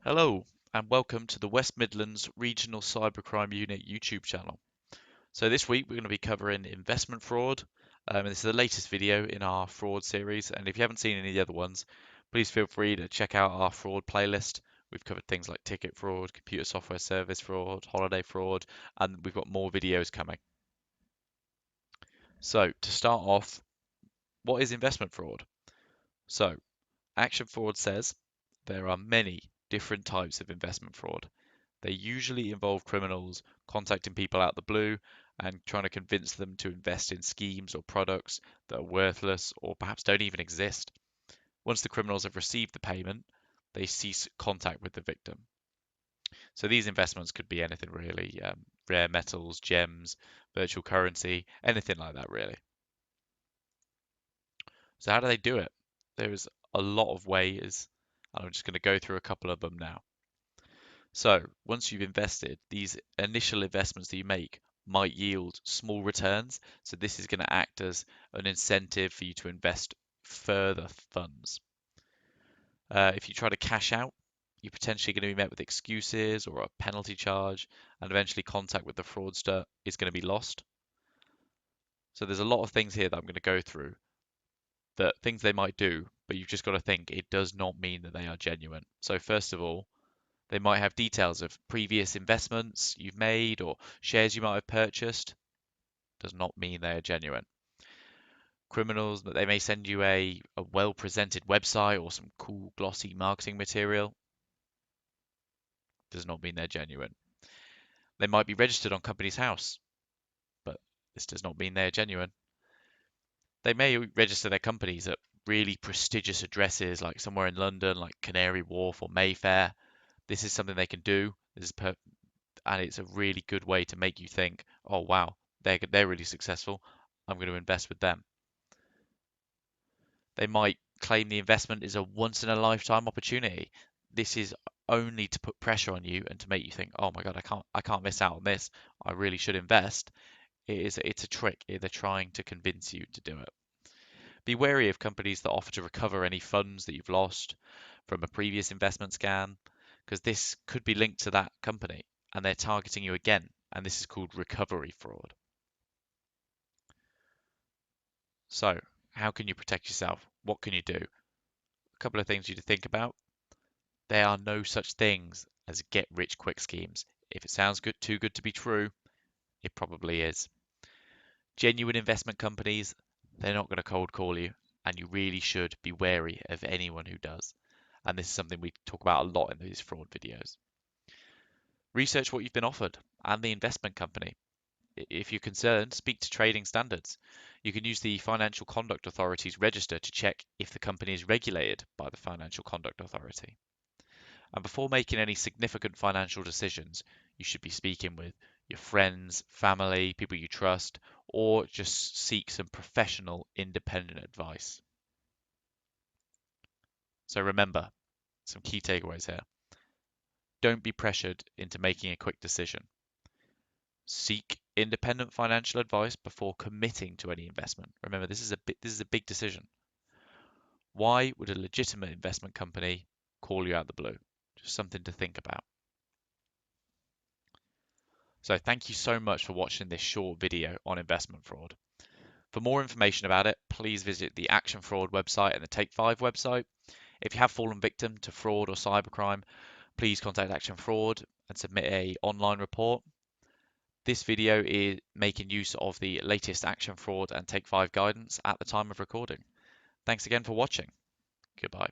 Hello, and welcome to the West Midlands Regional Cybercrime Unit YouTube channel. So this week we're going to be covering investment fraud. And this is the latest video in our fraud series. And if you haven't seen any of the other ones, please feel free to check out our fraud playlist. We've covered things like ticket fraud, computer software service fraud, holiday fraud, and we've got more videos coming. So to start off, what is investment fraud? So Action Fraud says there are many different types of investment fraud. They usually involve criminals contacting people out the blue and trying to convince them to invest in schemes or products that are worthless or perhaps don't even exist. Once the criminals have received the payment, they cease contact with the victim. So these investments could be anything really, rare metals, gems, virtual currency, anything like that really. So how do they do it? There's a lot of ways, and I'm just going to go through a couple of them now. So once you've invested, these initial investments that you make might yield small returns. So this is going to act as an incentive for you to invest further funds. If you try to cash out, you're potentially going to be met with excuses or a penalty charge, and eventually contact with the fraudster is going to be lost. So there's a lot of things here that I'm going to go through, that things they might do, but you've just got to think it does not mean that they are genuine. So first of all, they might have details of previous investments you've made or shares you might have purchased. Does not mean they are genuine. Criminals, that they may send you a well-presented website or some cool glossy marketing material. Does not mean they're genuine. They might be registered on Companies House, but this does not mean they are genuine. They may register their companies at really prestigious addresses like somewhere in London, like Canary Wharf or Mayfair. This is something they can do. And it's a really good way to make you think, oh wow, they're really successful. I'm going to invest with them. They might claim the investment is a once in a lifetime opportunity. This is only to put pressure on you and to make you think, oh my God, I can't miss out on this. I really should invest. It's a trick. They're trying to convince you to do it. Be wary of companies that offer to recover any funds that you've lost from a previous investment scan, because this could be linked to that company and they're targeting you again. And this is called recovery fraud. So, how can you protect yourself? What can you do? A couple of things you to think about. There are no such things as get rich quick schemes. If it sounds too good to be true, it probably is. Genuine investment companies, they're not going to cold call you, and you really should be wary of anyone who does. And this is something we talk about a lot in these fraud videos. Research what you've been offered and the investment company. If you're concerned, speak to trading standards. You can use the Financial Conduct Authority's register to check if the company is regulated by the Financial Conduct Authority. And before making any significant financial decisions, you should be speaking with your friends, family, people you trust, or just seek some professional independent advice. So remember, some key takeaways here. Don't be pressured into making a quick decision. Seek independent financial advice before committing to any investment. Remember, this is a big decision. Why would a legitimate investment company call you out the blue? Just something to think about. So thank you so much for watching this short video on investment fraud. For more information about it, please visit the Action Fraud website and the Take 5 website. If you have fallen victim to fraud or cybercrime, please contact Action Fraud and submit an online report. This video is making use of the latest Action Fraud and Take 5 guidance at the time of recording. Thanks again for watching. Goodbye.